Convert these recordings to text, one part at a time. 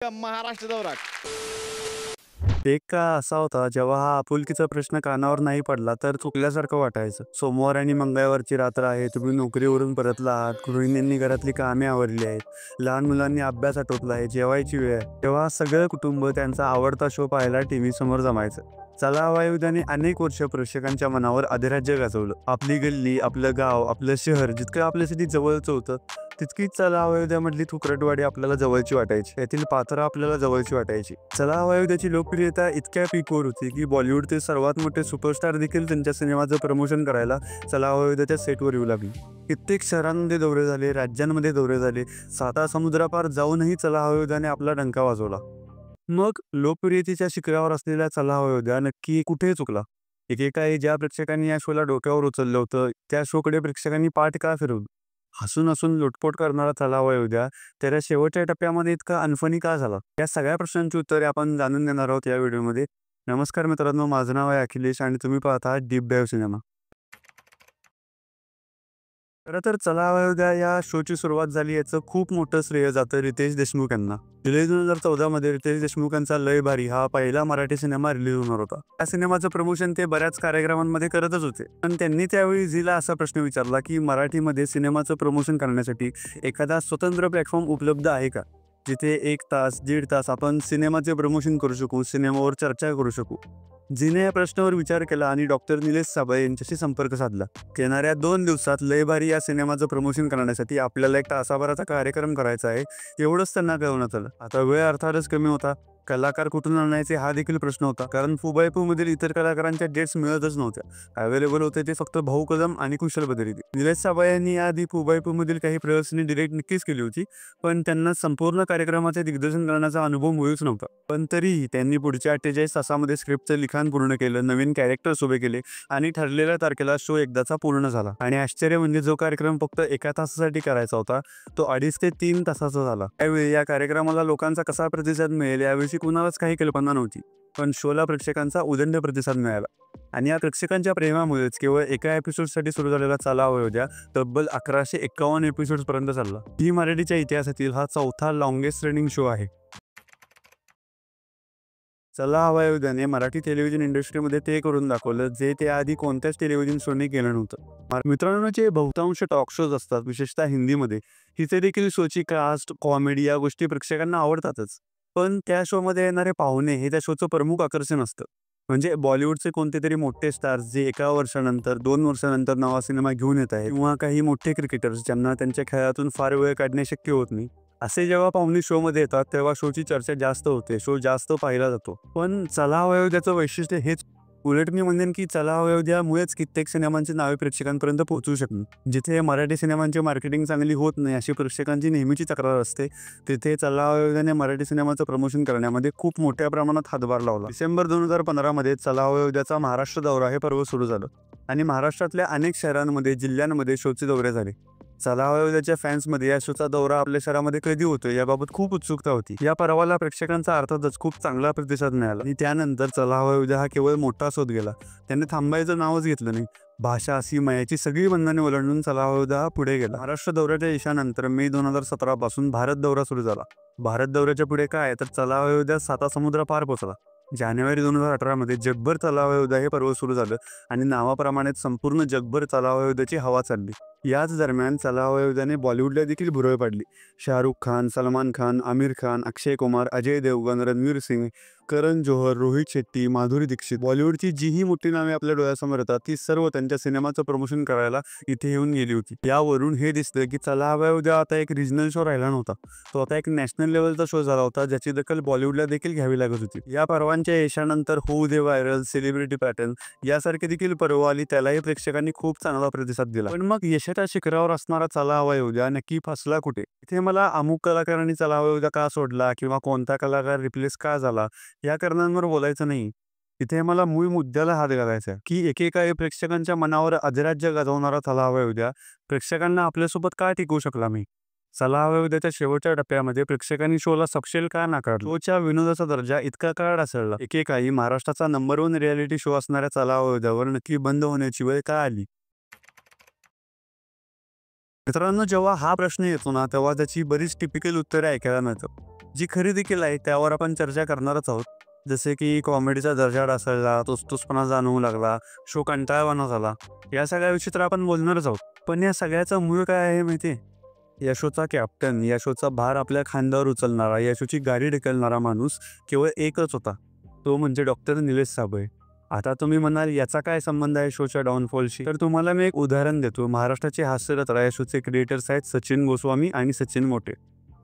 महाराष्ट्र दौरा. एक काळ असा होता जेव्हा हा आपुलकीचा प्रश्न कानावर नाही पडला तर चुकल्यासारखं वाटायचं. सोमवार आणि मंगळवारची रात्र आहे, तुम्ही नोकरीवरून परतला आहात, गृहिणींनी घरातली कामे आवरली आहेत, लहान मुलांनी अभ्यास आटोपला आहे, जेवायची वेळ आहे. तेव्हा सगळं कुटुंब त्यांचा आवडता शो पाहायला टीव्ही समोर जमायचं. चला हवा येऊद्याने अनेक वर्ष प्रेक्षकांच्या मनावर अधिराज्य गाजवलं. आपली गल्ली, आपलं गाव, आपलं शहर जितकं आपल्यासाठी जवळचं होतं, तितकीच चला हवा येऊद्यामधली थुकरटवाडी आपल्याला जवळची वाटायची. यातील पात्रं आपल्याला जवळची वाटायची. चला हवा येऊद्याची लोकप्रियता इतक्या पीकवर होती की बॉलिवूडचे सर्वात मोठे सुपरस्टार देखील त्यांच्या सिनेमाचं प्रमोशन करायला चला हवा येऊद्याच्या सेटवर येऊ लागले. कित्येक शहरांमध्ये दौरे झाले, राज्यांमध्ये दौरे झाले. साता समुद्रापार जाऊनही चला हवा येऊद्याने आपला डंका वाजवला. मग लोकप्रियतेच्या शिखरावर असलेल्या चला हवा येऊद्या नक्की कुठे चुकला? एकेकाळी ज्या प्रेक्षकांनी या शोला डोक्यावर उचललं होतं, त्या शोकडे प्रेक्षकांनी पाठ का फिरवलं? हसून हसून लुटपोट करणारा चला हवा येऊद्या त्याच्या शेवटच्या टप्प्यामध्ये इतका अनफनी का झाला? या सगळ्या प्रश्नांची उत्तरे आपण जाणून घेणार आहोत या व्हिडिओमध्ये. नमस्कार मित्रांनो, माझं नाव आहे अखिलेश आणि तुम्ही पाहता डीप डाइव्ह सिनेमा. खरं तर चला हवा येऊद्या या शोची सुरुवात झाली याचं खूप मोठं श्रेय जातं रितेश देशमुख यांना. जुलै 2014 मध्ये रितेश देशमुख यांचा लय भारी हा पहिला मराठी सिनेमा रिलीज होणार होता. या सिनेमाचं प्रमोशन ते बऱ्याच कार्यक्रमांमध्ये करतच होते, पण त्यांनी त्यावेळी झीला असा प्रश्न विचारला की मराठीमध्ये सिनेमाचं प्रमोशन करण्यासाठी एखादा स्वतंत्र प्लॅटफॉर्म उपलब्ध आहे का, जिथे 1 तास 1.5 तास आपण सिनेमाचे प्रमोशन करू शकू, सिनेमावर चर्चा करू शकू. जिने या प्रश्नावर विचार केला आणि डॉक्टर निलेश साबळे यांच्याशी संपर्क साधला. येणाऱ्या 2 दिवसात लय भारी या सिनेमाचं प्रमोशन करण्यासाठी आपल्याला 1 तासाभराचा कार्यक्रम करायचा आहे, एवढंच त्यांना कळवण्यात आलं. आता वेळ अर्थातच कमी होता. कलाकार कुठून आणायचे हा देखील प्रश्न होता, कारण फुबायपूमधील इतर कलाकारांच्या डेट्स मिळतच नव्हत्या. अवेलेबल होते ते फक्त भाऊ कदम आणि कुशल बद्रीदी. निलेश साबळे यांनी याआधी फुबायपूमधील काही प्रदर्शनी डिरेक्ट नक्कीच केली होती, पण त्यांना संपूर्ण कार्यक्रमाचे दिग्दर्शन करण्याचा अनुभव मुळीच नव्हता. पण तरीही त्यांनी पुढच्या 48 तासामध्ये स्क्रिप्टचं लिखाण पूर्ण केलं, नवीन कॅरेक्टर्स उभे केले आणि ठरलेल्या तारखेला शो एकदाचा पूर्ण झाला. आणि आश्चर्य म्हणजे जो कार्यक्रम फक्त 1 तासासाठी करायचा होता, तो 2.5 ते 3 तासाचा झाला. त्यावेळी या कार्यक्रमाला लोकांचा कसा प्रतिसाद मिळेल याविषयी कुणालाच काही कल्पना नव्हती, पण शोला प्रेक्षकांचा उदंड प्रतिसाद मिळाला. आणि या प्रेक्षकांच्या प्रेमामुळेच केवळ एका एपिसोडसाठी सुरू झालेला चला हवा येऊद्या तब्बल 1151 एपिसोड्स पर्यंत चालला. ही मराठीच्या इतिहासातील हा चौथा लॉंगेस्ट रनिंग शो आहे. चला हवा येऊद्याने मराठी टेलिव्हिजन इंडस्ट्रीमध्ये ते करून दाखवलं जे ते आधी कोणत्याच टेलिव्हिजन शोने केलं नव्हतं. मित्रांनो, जे बहुतांश टॉक शोज असतात विशेषतः हिंदीमध्ये, तिथे देखील शोची कास्ट, कॉमेडी या गोष्टी प्रेक्षकांना आवडतातच. पण त्या शोमध्ये येणारे पाहुणे हे त्या शोचं प्रमुख आकर्षण असतं. म्हणजे बॉलिवूडचे कोणते तरी मोठे स्टार्स जे 1 वर्षानंतर 2 वर्षानंतर नवा सिनेमा घेऊन येत आहेत, किंवा काही मोठे क्रिकेटर्स ज्यांना त्यांच्या खेळातून फार वेळ काढणे शक्य होत नाही, असे जेव्हा पाहुणे शो मध्ये येतात तेव्हा शोची चर्चा जास्त होते, शो जास्त पाहिला जातो. पण चला हवा येऊद्याचं वैशिष्ट्य हेच. उलट मी म्हणेन की चला हवा येऊद्यामुळेच कित्येक सिनेमांची नावे प्रेक्षकांपर्यंत पोहोचू शकतात. जिथे मराठी सिनेमांची मार्केटिंग चांगली होत नाही अशी प्रेक्षकांची नेहमीची तक्रार असते, तिथे चला हवा येऊद्याने मराठी सिनेमाचं प्रमोशन करण्यामध्ये खूप मोठ्या प्रमाणात हातभार लावला. डिसेंबर 2015 मध्ये चला हवा येऊद्याचा महाराष्ट्र दौरा हे पर्व सुरू झालं आणि महाराष्ट्रातल्या अनेक शहरांमध्ये, जिल्ह्यांमध्ये शोचे दौरे झाले. चला हवा येऊद्याच्या फॅन्समध्ये या शोचा दौरा आपल्या शहरामध्ये कधी होतोय याबाबत खूप उत्सुकता होती. या पर्वाला प्रेक्षकांचा अर्थातच खूप चांगला प्रतिसाद मिळाला आणि त्यानंतर चला हवा येऊद्या हा केवळ मोठाच होत गेला. त्याने थांबायचं नावच घेतलं नाही. भाषा, सीमा याची सगळी बंधने ओलांडून चला हवा येऊद्या हा पुढे गेला. महाराष्ट्र दौऱ्याच्या यशानंतर मे 2017 पासून भारत दौरा सुरू झाला. भारत दौऱ्याच्या पुढे काय तर चला हवा येऊद्या साता समुद्र पार पोहोचला. जानेवारी 2018 मध्ये जगभर चला हवा येऊद्या हे पर्व सुरू झालं आणि नावाप्रमाणेच संपूर्ण जगभर चला हवा येऊद्याची हवा चालली. याच दरम्यान चला हवा येऊद्याने बॉलिवूडला देखील भुरळ पाडली. शाहरुख खान, सलमान खान, आमिर खान, अक्षय कुमार, अजय देवगण, रणवीर सिंग, करण जोहर, रोहित शेट्टी, माधुरी दीक्षित, बॉलिवूडची जीही मोठी नावे आपल्या डोळ्यासमोर येतात ती सर्व त्यांच्या सिनेमाचं प्रमोशन करायला इथे येऊन गेली होती. यावरून हे दिसतं की चला हवा येऊद्या आता एक रिजनल शो राहिला नव्हता, तो आता एक नॅशनल लेवलचा शो झाला होता, ज्याची दखल बॉलिवूडला देखील घ्यावी लागत होती. या पर्वांच्या यशानंतर होऊ दे व्हायरल, सेलिब्रिटी पॅटर्न यासारखे देखील पर्व आली, त्यालाही प्रेक्षकांनी खूप चांगला प्रतिसाद दिला. पण मग यशाच्या शिखरावर असणारा चला हवा येऊद्या नक्की फसला कुठे? इथे मला अमुक कलाकारांनी चला हवा येऊद्या का सोडला किंवा कोणता कलाकार रिप्लेस का झाला या कारणांवर बोलायचं नाही. इथे मला मूळ मुद्द्याला हात घालायचा आहे की एकेकाळी प्रेक्षकांच्या मनावर अधिराज्य गाजवणारा चला हवा येऊद्या प्रेक्षकांना आपल्यासोबत का टिकवू शकला नाही? चला हवा येऊद्याच्या शेवटच्या टप्प्यामध्ये प्रेक्षकांनी शोला सपशेल का नाकारलं? शोच्या विनोदाचा दर्जा इतका का ढासळला? एकेकाळी महाराष्ट्राचा नंबर 1 रियालिटी शो असणाऱ्या चला हवा येऊद्यावर नक्की बंद होण्याची वेळ का आली? मित्रांनो, जेव्हा हा प्रश्न येतो ना तेव्हा त्याची बरीच टिपिकल उत्तरे ऐकायला मिळतात. जी खरी देखील आहे त्यावर आपण चर्चा करणारच आहोत. जसे की कॉमेडीचा दर्जा ढासळला, तोचतोचपणा जाणवू लागला, शो कंटाळवाणा झाला. या सगळ्या विषयी तर आपण बोलणारच आहोत. पण या सगळ्याचं मूळ काय आहे माहिती आहे? या शोचा कॅप्टन, या शोचा भार आपल्या खांद्यावर उचलणारा, या शोची गाडी ढकलणारा माणूस केवळ एकच होता. तो म्हणजे डॉक्टर निलेश साबळे. आता तुम्ही म्हणाल याचा काय संबंध आहे शोच्या डाऊनफॉलशी? तर तुम्हाला मी एक उदाहरण देतो. महाराष्ट्राचे हास्यरत्न या शोचे क्रिएटर्स आहेत सचिन गोस्वामी आणि सचिन मोटे.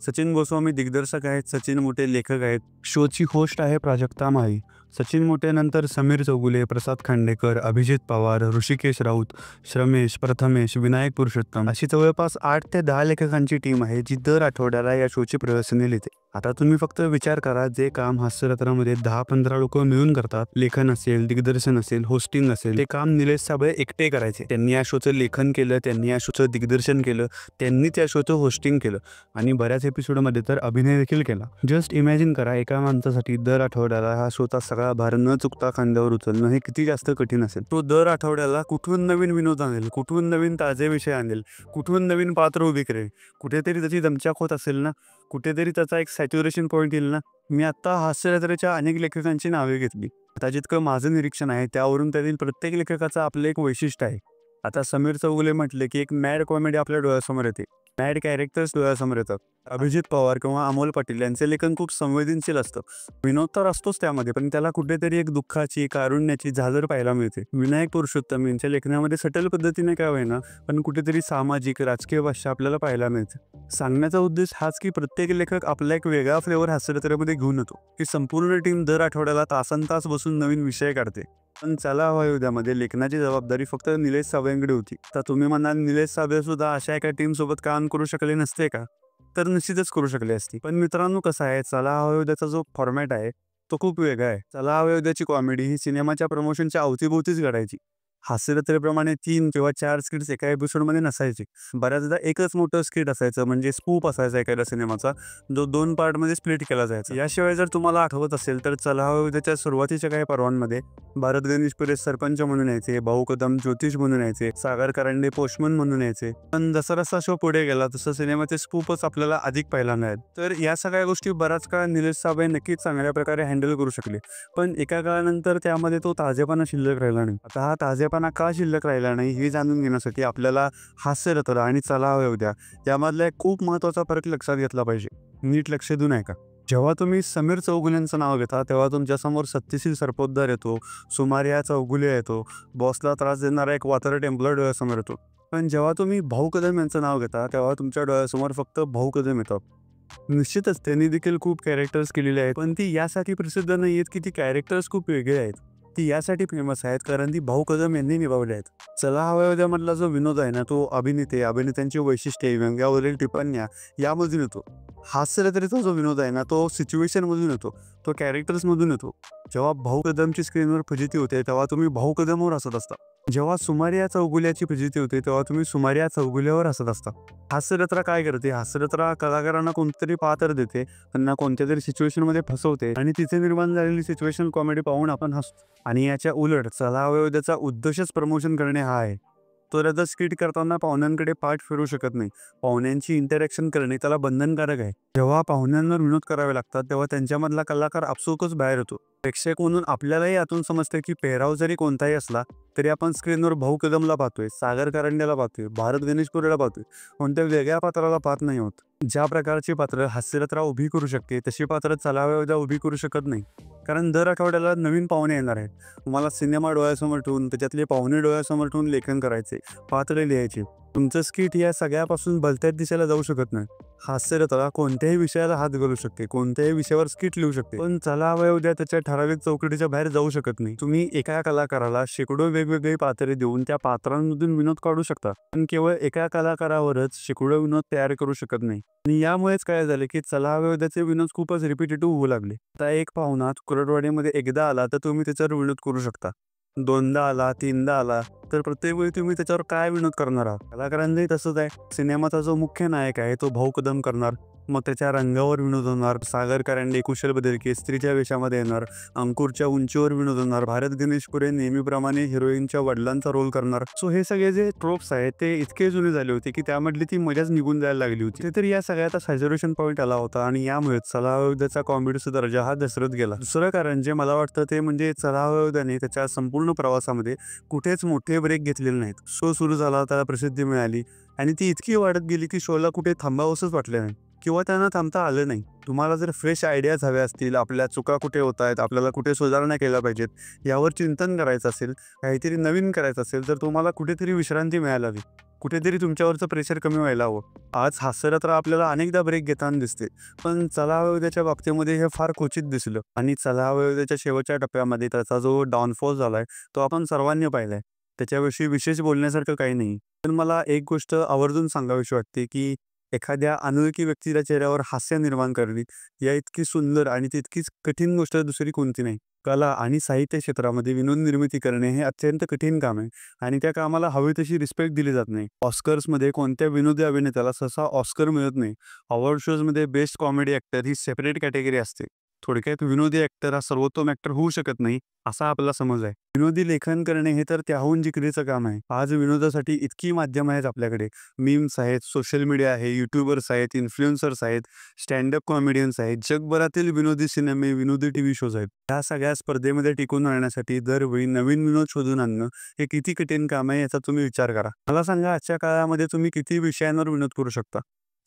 सचिन गोस्वामी दिग्दर्शक आहेत, सचिन मोटे लेखक आहेत. शोची होस्ट आहे प्राजक्ता माळी. सचिन मोटेनंतर समीर चौगुले, प्रसाद खांडेकर, अभिजित पवार, ऋषिकेश राऊत, श्रमेश, प्रथमेश, विनायक पुरुषोत्तम अशी जवळपास 8 ते 10 लेखकांची टीम आहे जी दर आठवड्याला या शोची प्रदर्शने लिहिते. आता तुम्ही फक्त विचार करा, जे काम हास्यरत्नामध्ये 10-15 लोक मिळून करतात, लेखन असेल, दिग्दर्शन असेल, होस्टिंग असेल, ते काम निलेश साबळे एकटे करायचे. त्यांनी या शोचं लेखन केलं, त्यांनी या शोचं दिग्दर्शन केलं, त्यांनी त्या शोचं होस्टिंग केलं आणि बऱ्याच एपिसोडमध्ये तर अभिनय देखील केला. जस्ट इमॅजिन करा, एका माणसासाठी दर आठवड्याला हा शोचा सगळा भार न चुकता खांद्यावर उचलणं हे किती जास्त कठीण असेल. तो दर आठवड्याला कुठून नवीन विनोद आणेल, कुठून नवीन ताजे विषय आणेल, कुठून नवीन पात्र उभी करेल. कुठेतरी त्याची दमछाक होत असेल ना, कुठेतरी त्याचा एक सॅच्युरेशन पॉईंट येईल ना. मी आत्ता हास्यरत्नाच्या अनेक लेखकांची नावे घेतली. आता जितकं माझं निरीक्षण आहे त्यावरून त्यातील प्रत्येक लेखकाचं आपलं एक वैशिष्ट्य आहे. आता समीर चौगुले म्हटले की एक मॅड कॉमेडी आपल्या डोळ्यासमोर येते, मॅड कॅरेक्टर्स डोळ्यासमोर येतात. अभिजित पवार किंवा अमोल पाटील यांचे लेखन खूप संवेदनशील असतं. विनोद तर असतोच त्यामध्ये, पण त्याला कुठेतरी एक दुःखाची, कारुण्याची झालर पाहायला मिळते. विनायक पुरुषोत्तम यांच्या लेखनामध्ये सटल पद्धतीने काय होईना, पण कुठेतरी सामाजिक, राजकीय भाषा आपल्याला पाहायला मिळते. सांगण्याचा उद्देश हाच की प्रत्येक लेखक आपला एक वेगळा फ्लेवर हास्यरत्नामध्ये घेऊन येतो. ही संपूर्ण टीम दर आठवड्याला तासनतास बसून नवीन विषय काढते. पण चला हवा युद्धामध्ये लेखनाची जबाबदारी फक्त निलेश साबळेंकडे होती. तर तुम्ही म्हणाल निलेश साबळे सुद्धा अशा एका टीम सोबत काम करू शकले नसते का? तर निश्चितच करू शकले असते. पण मित्रांनो, कसं आहे, चला हवा युद्धाचा जो फॉर्मॅट आहे तो खूप वेगळा आहे. चला हवा युद्धाची कॉमेडी ही सिनेमाच्या प्रमोशनच्या अवतीभोवतीच घडायची. हास्यरत्नाप्रमाणे 3 किंवा 4 स्किट्स एका एपिसोडमध्ये नसायचे. बऱ्याचदा एकच मोठं स्किट असायचं, म्हणजे स्पूप असायचा एखाद्या सिनेमाचा, जो 2 पार्टमध्ये स्प्लिट केला जायचा. याशिवाय जर तुम्हाला आठवत असेल तर चला हवा युद्धाच्या सुरुवातीच्या काही पर्वांमध्ये भारत गणेश पुरे सरपंच म्हणून यायचे, भाऊ कदम ज्योतिष म्हणून यायचे, सागर कारंडे पोस्टमन म्हणून यायचे. पण जसा जसा शो पुढे गेला तसं सिनेमाचे स्पूपच आपल्याला अधिक पाहायला मिळाले. तर या सगळ्या गोष्टी बराच काळ निलेश साबळे नक्कीच चांगल्या प्रकारे हँडल करू शकले. पण एका काळानंतर त्यामध्ये तो ताजेपणा शिल्लक राहिला नाही. आता हा ताजेपणा का शिल्लक राहिला नाही हे जाणून घेण्यासाठी आपल्याला हास्यरत्न आणि चला हवा युद्ध यामधला एक खूप महत्त्वाचा फरक लक्षात घेतला पाहिजे. नीट लक्ष देऊन ऐका. जेव्हा तुम्ही समीर चौगुलेंचं नाव घेता तेव्हा तुमच्यासमोर सत्यशील सरपोतदार येतो, सुमारिया चौगुले येतो, बॉसला त्रास देणारा एक वातावरण एम्प्लॉय डोळ्यासमोर येतो. पण जेव्हा तुम्ही भाऊ कदम यांचं नाव घेता तेव्हा तुमच्या डोळ्यासमोर फक्त भाऊ कदम येतात. निश्चितच त्यांनी देखील खूप कॅरेक्टर्स केलेले आहेत, पण ती यासाठी प्रसिद्ध नाही आहेत की ती कॅरेक्टर्स खूप वेगळे आहेत. ती यासाठी फेमस आहेत कारण ती भाऊ कदम यांनी निभावले आहेत. चला हवा युद्धामधला जो विनोद आहे ना, तो अभिनेत्यांची वैशिष्ट्ये, व्यंग्यावरील टिप्पण्या यामधून येतो. हास्यरत्नाचा जो विनोद आहे ना, तो सिच्युएशनमधून येतो, तो कॅरेक्टर्समधून येतो. जेव्हा भाऊ कदमची स्क्रीनवर फजिती होते तेव्हा तुम्ही भाऊ कदमवर हसत असता. जेव्हा सुमारिया चौगुल्याची फजिती होते तेव्हा तुम्ही सुमारिया चौगुल्यावर हसत असता. हास्यरत्ना काय करते? हास्यरत्ना कलाकारांना कोणतरी पात्र देते, त्यांना कोणत्या तरी सिच्युएशनमध्ये फसवते आणि तिथे निर्माण झालेली सिच्युएशन कॉमेडी पाहून आपण हसतो. आणि याच्या उलट चला हवा युद्धाचा उद्देशच प्रमोशन करणे हा आहे. तो त्याचा स्किट करताना पाहुण्यांकडे पाठ फिरू शकत नाही. पाहुण्यांची इंटरॅक्शन करणे त्याला बंधनकारक आहे. जेव्हा पाहुण्यांवर विनोद करावे लागतात तेव्हा त्यांच्यामधला कलाकार आपसुकच बाहेर होतो. प्रेक्षक म्हणून आपल्यालाही यातून समजते की पेहराव जरी कोणताही असला तरी आपण स्क्रीनवर भाऊ कदमला पाहतोय, सागर कारंडेला पाहतोय, भारत गणेश पुरेला पाहतोय, कोणत्या वेगळ्या पात्राला पाहत नाही होत. ज्या प्रकारची पात्र हास्यरत्ना उभी करू शकते तशी पात्र चला हवा युद्ध उभी करू शकत नाही. कारण दर आठवड्याला नवीन पाहुणे येणार आहेत. तुम्हाला सिनेमा डोळ्यासमोर ठेवून त्याच्यातले पाहुणे डोळ्यासमोर ठेवून लेखन करायचे, पात्र लिहायचे. तुमचं स्किट या सगळ्यापासून भलत्याच दिशेला जाऊ शकत नाही. हास्यरत्ना कोणत्याही विषयाला हात घालू शकते, कोणत्याही विषयावर स्किट लिहू शकते, पण चला हवा युद्ध त्याच्या ठराविक चौकटीच्या बाहेर जाऊ शकत नाही. तुम्ही एका कलाकाराला शेकडो वेगवेगळी पात्रे देऊन त्या पात्रांमधून विनोद काढू शकता, पण केवळ एका कलाकारावरच शेकडो विनोद तयार करू शकत नाही. आणि यामुळेच काय झालं की चला हवा युद्धाचे विनोद खूपच रिपिटेटिव्ह होऊ लागले. आता एक पाहुणा कुरडवाडीमध्ये एकदा आला तर तुम्ही त्याच्यावर विनोद करू शकता, 2दा आला, 3दा आला तर प्रत्येक वेळी तुम्ही त्याच्यावर काय विनोद करणार आहात? कलाकारांनाही तसंच आहे. सिनेमाचा जो मुख्य नायक आहे तो भाऊ कदम करणार, मग त्याच्या रंगावर विनोद होणार, सागर कारंडे कुशल बदलके स्त्रीच्या वेशामध्ये येणार, अंकुरच्या उंचीवर विनोद होणार, भारत गणेशपुरे नेहमीप्रमाणे हिरोईनच्या वडिलांचा रोल करणार. सो हे सगळे जे ट्रोप्स आहेत ते इतके जुने झाले होते की त्यामधली ती मजाच निघून जायला लागली होती. तर या सगळ्याचा सॅच्युरेशन पॉईंट आला होता आणि यामुळे चला हवा येऊद्याचा कॉमेडीचा दर्जा हा घसरत गेला. दुसरं कारण जे मला वाटतं ते म्हणजे चला हवा येऊद्याने त्याच्या संपूर्ण प्रवासामध्ये कुठेच मोठे ब्रेक घेतलेले नाहीत. शो सुरू झाला, त्याला प्रसिद्धी मिळाली आणि ती इतकी वाढत गेली की शोला कुठे थांबावंसंच वाटलं नाही किंवा त्यांना थांबता आलं नाही. तुम्हाला जर फ्रेश आयडियाज हव्या असतील, आपल्या चुका कुठे होत आहेत, आपल्याला कुठे सुधारणा केल्या पाहिजेत, यावर चिंतन करायचं असेल, काहीतरी नवीन करायचं असेल, तर तुम्हाला कुठेतरी विश्रांती मिळायला हवी. कुठेतरी तुमच्यावरचं प्रेशर कमी व्हायला हवं. आज हास्यरत्र आपल्याला अनेकदा ब्रेक घेताना दिसते, पण चला हवा येऊद्याच्या बाबतीमध्ये हे फार क्वचित दिसलं. आणि चला हवा येऊद्याच्या शेवटच्या टप्प्यामध्ये त्याचा जो डाऊनफॉल झालाय तो आपण सर्वांनी पाहिलाय. त्याच्याविषयी विशेष बोलण्यासारखं काही नाही. पण मला एक गोष्ट आवर्जून सांगावीशी वाटते की एखाद्या अनोळखी व्यक्तीच्या चेहऱ्यावर हास्य निर्माण करणे या इतकी सुंदर आणि तितकीच कठीण गोष्ट दुसरी कोणती नाही. कला आणि साहित्य क्षेत्रामध्ये विनोद निर्मिती करणे हे अत्यंत कठीण काम आहे आणि त्या कामाला हवी तशी रिस्पेक्ट दिली जात नाही. ऑस्कर्समध्ये कोणत्या विनोदी अभिनेत्याला सहसा ऑस्कर मिळत नाही. अवॉर्ड शोजमध्ये बेस्ट कॉमेडी ॲक्टर ही सेपरेट कॅटेगरी असते. थोडक्यात विनोदी ॲक्टर हा सर्वोत्तम ॲक्टर होऊ शकत नाही असा आपला समज आहे. विनोदी लेखन करणे हे तर त्याहून जिकरीचं काम आहे. आज विनोदासाठी इतकी माध्यमं आहेत आपल्याकडे. मीम्स आहेत, सोशल मीडिया आहे, यूट्यूबर्स आहेत, इन्फ्लुएन्सर्स आहेत, स्टँडअप कॉमेडियन्स आहेत, जगभरातील विनोदी सिनेमे, विनोदी टीव्ही शोज आहेत. ह्या सगळ्या स्पर्धेमध्ये टिकून राहण्यासाठी दरवेळी नवीन विनोद शोधून आणणं हे किती कठीण काम आहे याचा तुम्ही विचार करा. मला सांगा, आजच्या काळामध्ये तुम्ही किती विषयांवर विनोद करू शकता?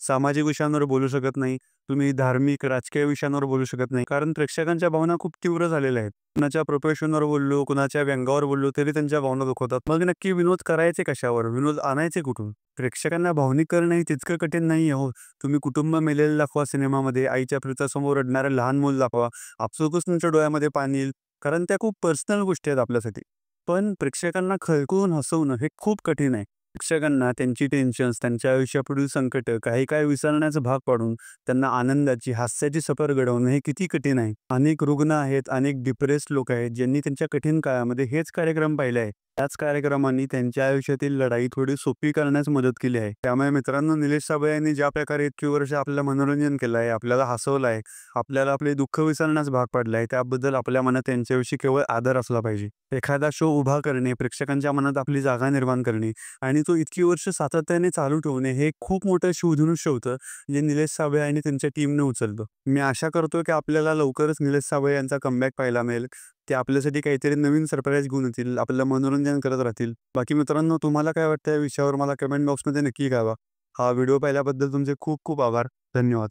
सामाजिक विषयांवर बोलू शकत नाही, तुम्ही धार्मिक, राजकीय विषयांवर बोलू शकत नाही, कारण प्रेक्षकांच्या भावना खूप तीव्र झालेल्या आहेत. कुणाच्या प्रोफेशनवर बोललो, कुणाच्या व्यंगावर बोललो तरी त्यांच्या भावना दुखवतात. मग नक्की विनोद करायचे कशावर? विनोद आणायचे कुठून? प्रेक्षकांना भावनिक करणं हे तितकं कठीण नाही हो. तुम्ही कुटुंब मेलेलं दाखवा सिनेमामध्ये, आईच्या प्रेतासमोर रडणारं लहान मूल दाखवा, आपसुकच तुमच्या डोळ्यामध्ये पाणी येईल, कारण त्या खूप पर्सनल गोष्टी आहेत आपल्यासाठी. पण प्रेक्षकांना खळखळून हसवणं हे खूप कठीण आहे. प्रेक्षकांना त्यांची टेन्शन्स, त्यांच्या आयुष्यापुढील संकट काही काय विसरण्याचा भाग पाडून त्यांना आनंदाची, हास्याची सफर घडवणं हे किती कठीण आहे. अनेक रुग्ण आहेत, अनेक डिप्रेस्ड लोक आहेत, ज्यांनी त्यांच्या कठीण काळामध्ये हेच कार्यक्रम पाहिले आहे. त्याच कार्यक्रमांनी त्यांच्या आयुष्यातील लढाई थोडी सोपी करण्यास मदत केली आहे. त्यामुळे मित्रांनो, निलेश साबळे यांनी ज्या प्रकारे इतकी वर्ष आपलं मनोरंजन केलं आहे, आपल्याला हसवलं आहे, आपल्याला आपले दुःख विसरण्यास भाग पाडलं आहे, त्याबद्दल आपल्या मनात त्यांच्याविषयी केवळ आदर असला पाहिजे. एखादा शो उभा करणे, प्रेक्षकांच्या मनात आपली जागा निर्माण करणे आणि तो इतकी वर्ष सातत्याने चालू ठेवणे हे खूप मोठं शिवधनुष्य होतं, जे निलेश साबळे आणि त्यांच्या टीमने उचललं. मी आशा करतो की आपल्याला लवकरच निलेश साबळे यांचा कमबॅक पाहायला मिळेल. ते आपल्यासाठी काहीतरी नवीन सरप्राईज घेऊन येतील, आपलं मनोरंजन करत राहतील. बाकी मित्रांनो, तुम्हाला काय वाटतं या विषयावर मला कमेंट बॉक्समध्ये नक्की कळवा. हा व्हिडिओ पाहिल्याबद्दल तुमचे खूप खूप आभार. धन्यवाद.